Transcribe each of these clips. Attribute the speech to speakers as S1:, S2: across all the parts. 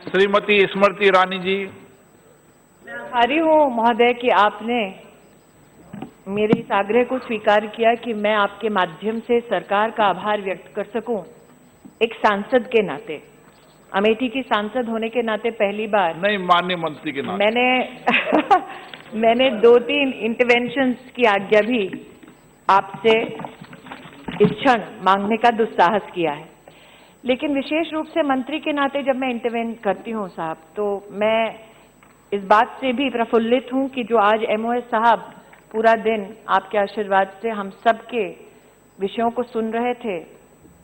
S1: श्रीमती स्मृति ईरानी जी।
S2: मैं आभारी हूँ महोदय कि आपने मेरे इस आग्रह को स्वीकार किया कि मैं आपके माध्यम से सरकार का आभार व्यक्त कर सकूं। एक सांसद के नाते, अमेठी की सांसद होने के नाते पहली बार
S1: नहीं, माननीय मंत्री के नाते
S2: मैंने 2-3 इंटरवेंशंस की आज्ञा भी आपसे इस क्षण मांगने का दुस्साहस किया है। लेकिन विशेष रूप से मंत्री के नाते जब मैं इंटरवेन करती हूँ साहब, तो मैं इस बात से भी प्रफुल्लित हूँ कि जो आज एमओएस साहब पूरा दिन आपके आशीर्वाद से हम सबके विषयों को सुन रहे थे,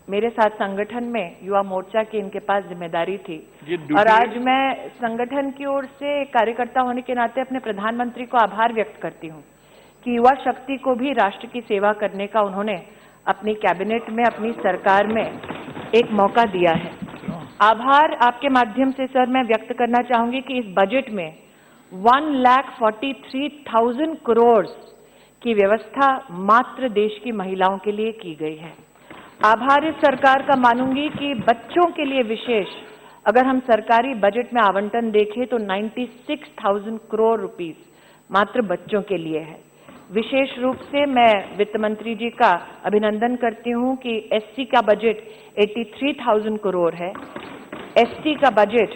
S2: मेरे साथ संगठन में युवा मोर्चा की इनके पास जिम्मेदारी थी, और आज मैं संगठन की ओर से कार्यकर्ता होने के नाते अपने प्रधानमंत्री को आभार व्यक्त करती हूँ कि युवा शक्ति को भी राष्ट्र की सेवा करने का उन्होंने अपनी कैबिनेट में, अपनी सरकार में एक मौका दिया है। आभार आपके माध्यम से सर मैं व्यक्त करना चाहूंगी कि इस बजट में 1,43,000 करोड़ की व्यवस्था मात्र देश की महिलाओं के लिए की गई है। आभार इस सरकार का मानूंगी कि बच्चों के लिए विशेष, अगर हम सरकारी बजट में आवंटन देखें तो 96,000 करोड़ रुपीस मात्र बच्चों के लिए है। विशेष रूप से मैं वित्त मंत्री जी का अभिनंदन करती हूं कि एससी का बजट 83,000 करोड़ है, एसटी का बजट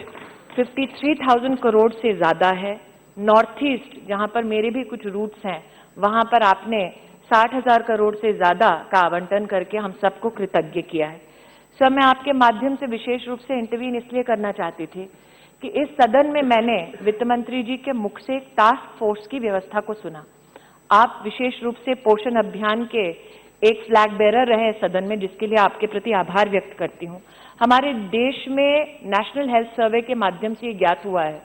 S2: 53,000 करोड़ से ज्यादा है। नॉर्थ ईस्ट, जहां पर मेरे भी कुछ रूट्स हैं, वहां पर आपने 60,000 करोड़ से ज्यादा का आवंटन करके हम सबको कृतज्ञ किया है। सर मैं आपके माध्यम से विशेष रूप से इंटरवीन इसलिए करना चाहती थी कि इस सदन में मैंने वित्त मंत्री जी के मुख से एक टास्क फोर्स की व्यवस्था को सुना। आप विशेष रूप से पोषण अभियान के एक फ्लैग बेरर रहे सदन में, जिसके लिए आपके प्रति आभार व्यक्त करती हूँ। हमारे देश में नेशनल हेल्थ सर्वे के माध्यम से ये ज्ञात हुआ है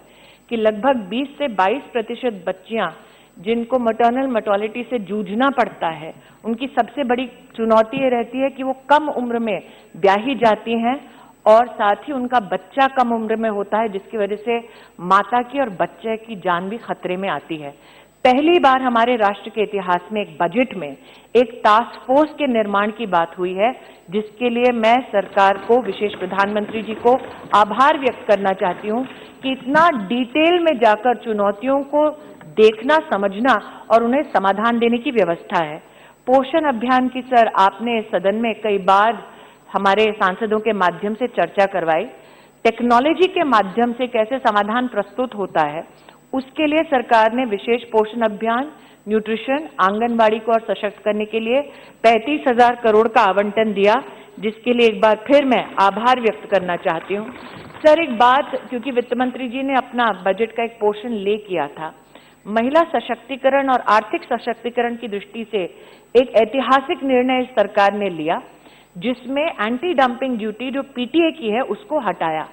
S2: कि लगभग 20 से 22% बच्चियां जिनको मैटरनल मोर्टेलिटी से जूझना पड़ता है, उनकी सबसे बड़ी चुनौती ये रहती है कि वो कम उम्र में ब्याही जाती हैं और साथ ही उनका बच्चा कम उम्र में होता है, जिसकी वजह से माता की और बच्चे की जान भी खतरे में आती है। पहली बार हमारे राष्ट्र के इतिहास में एक बजट में एक टास्क फोर्स के निर्माण की बात हुई है, जिसके लिए मैं सरकार को, विशेष प्रधानमंत्री जी को आभार व्यक्त करना चाहती हूं कि इतना डिटेल में जाकर चुनौतियों को देखना, समझना और उन्हें समाधान देने की व्यवस्था है। पोषण अभियान की सर आपने सदन में कई बार हमारे सांसदों के माध्यम से चर्चा करवाई। टेक्नोलॉजी के माध्यम से कैसे समाधान प्रस्तुत होता है, उसके लिए सरकार ने विशेष पोषण अभियान, न्यूट्रिशन, आंगनबाड़ी को और सशक्त करने के लिए 35,000 करोड़ का आवंटन दिया, जिसके लिए एक बार फिर मैं आभार व्यक्त करना चाहती हूँ। सर एक बात, क्योंकि वित्त मंत्री जी ने अपना बजट का एक पोर्शन ले किया था, महिला सशक्तिकरण और आर्थिक सशक्तिकरण की दृष्टि से एक ऐतिहासिक निर्णय इस सरकार ने लिया, जिसमें एंटी डंपिंग ड्यूटी जो पीटीए की है उसको हटाया।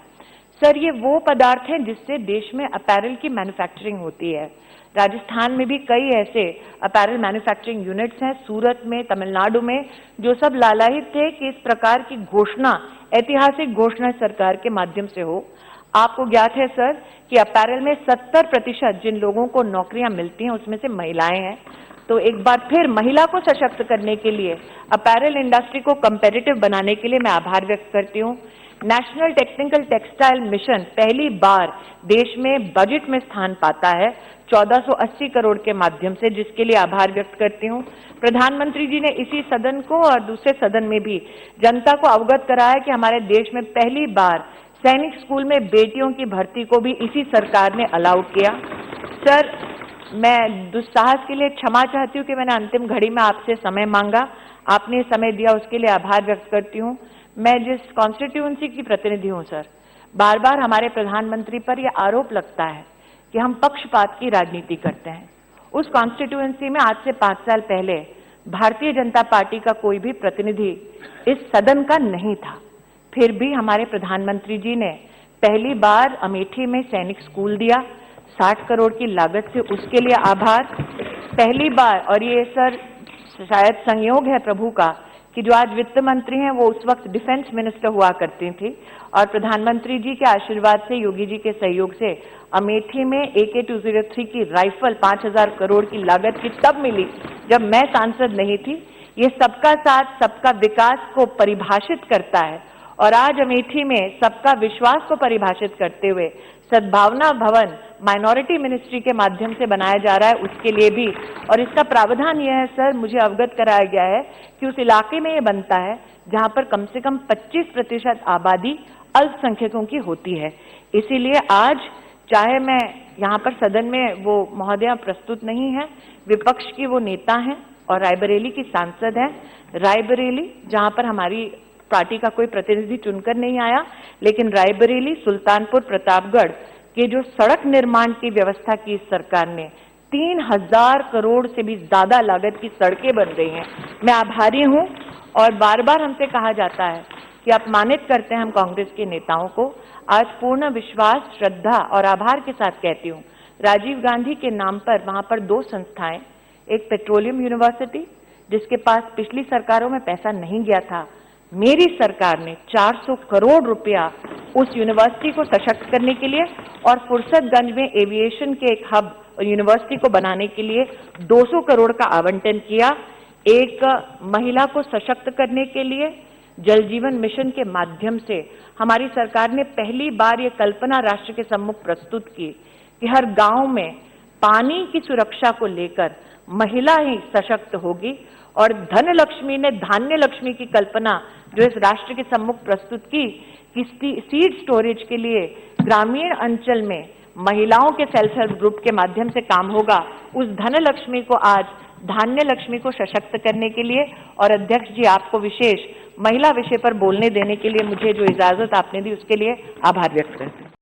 S2: सर ये वो पदार्थ हैं जिससे देश में अपैरल की मैन्युफैक्चरिंग होती है। राजस्थान में भी कई ऐसे अपैरल मैन्युफैक्चरिंग यूनिट्स हैं, सूरत में, तमिलनाडु में, जो सब लालायित थे कि इस प्रकार की घोषणा, ऐतिहासिक घोषणा सरकार के माध्यम से हो। आपको ज्ञात है सर कि अपैरल में 70% जिन लोगों को नौकरियां मिलती हैं उसमें से महिलाएं हैं। तो एक बार फिर महिला को सशक्त करने के लिए, अपैरल इंडस्ट्री को कंपेटिटिव बनाने के लिए मैं आभार व्यक्त करती हूँ। नेशनल टेक्निकल टेक्सटाइल मिशन पहली बार देश में बजट में स्थान पाता है 1480 करोड़ के माध्यम से, जिसके लिए आभार व्यक्त करती हूँ। प्रधानमंत्री जी ने इसी सदन को और दूसरे सदन में भी जनता को अवगत कराया कि हमारे देश में पहली बार सैनिक स्कूल में बेटियों की भर्ती को भी इसी सरकार ने अलाउ किया। सर मैं दुस्साहस के लिए क्षमा चाहती हूँ कि मैंने अंतिम घड़ी में आपसे समय मांगा, आपने समय दिया, उसके लिए आभार व्यक्त करती हूँ। मैं जिस कॉन्स्टिट्यूएंसी की प्रतिनिधि हूँ सर, बार बार हमारे प्रधानमंत्री पर यह आरोप लगता है कि हम पक्षपात की राजनीति करते हैं। उस कॉन्स्टिट्यूएंसी में आज से 5 साल पहले भारतीय जनता पार्टी का कोई भी प्रतिनिधि इस सदन का नहीं था, फिर भी हमारे प्रधानमंत्री जी ने पहली बार अमेठी में सैनिक स्कूल दिया 60 करोड़ की लागत से, उसके लिए आभार। पहली बार, और ये सर शायद संयोग है प्रभु का कि जो आज वित्त मंत्री हैं वो उस वक्त डिफेंस मिनिस्टर हुआ करती थी, और प्रधानमंत्री जी के आशीर्वाद से, योगी जी के सहयोग से अमेठी में AK-203 की राइफल 5,000 करोड़ की लागत की तब मिली जब मैं सांसद नहीं थी। ये सबका साथ, सबका विकास को परिभाषित करता है और आज अमेठी में सबका विश्वास को परिभाषित करते हुए सद्भावना भवन माइनॉरिटी मिनिस्ट्री के माध्यम से बनाया जा रहा है, उसके लिए भी। और इसका प्रावधान यह है सर, मुझे अवगत कराया गया है कि उस इलाके में ये बनता है जहां पर कम से कम 25% आबादी अल्पसंख्यकों की होती है। इसीलिए आज चाहे मैं यहाँ पर सदन में वो महोदया प्रस्तुत नहीं है, विपक्ष की वो नेता हैं और रायबरेली की सांसद हैं। रायबरेली जहाँ पर हमारी पार्टी का कोई प्रतिनिधि चुनकर नहीं आया, लेकिन रायबरेली, सुल्तानपुर, प्रतापगढ़ के जो सड़क निर्माण की व्यवस्था की इस सरकार ने, 3000 करोड़ से भी ज्यादा लागत की सड़कें बन रही हैं। मैं आभारी हूं और बार बार हमसे कहा जाता है कि अपमानित करते हैं हम कांग्रेस के नेताओं को। आज पूर्ण विश्वास, श्रद्धा और आभार के साथ कहती हूं, राजीव गांधी के नाम पर वहां पर 2 संस्थाएं, एक पेट्रोलियम यूनिवर्सिटी जिसके पास पिछली सरकारों में पैसा नहीं गया था, मेरी सरकार ने 400 करोड़ रुपया उस यूनिवर्सिटी को सशक्त करने के लिए और फुर्सतगंज में एविएशन के एक हब और यूनिवर्सिटी को बनाने के लिए 200 करोड़ का आवंटन किया। एक महिला को सशक्त करने के लिए जल जीवन मिशन के माध्यम से हमारी सरकार ने पहली बार ये कल्पना राष्ट्र के सम्मुख प्रस्तुत की कि हर गांव में पानी की सुरक्षा को लेकर महिला ही सशक्त होगी। और धन लक्ष्मी ने धान्य लक्ष्मी की कल्पना जो इस राष्ट्र के सम्मुख प्रस्तुत की कि सीड स्टोरेज के लिए ग्रामीण अंचल में महिलाओं के सेल्फ हेल्प ग्रुप के माध्यम से काम होगा, उस धन लक्ष्मी को आज धान्य लक्ष्मी को सशक्त करने के लिए। और अध्यक्ष जी, आपको विशेष महिला विषय पर बोलने देने के लिए मुझे जो इजाजत आपने दी उसके लिए आभार व्यक्त करते हैं।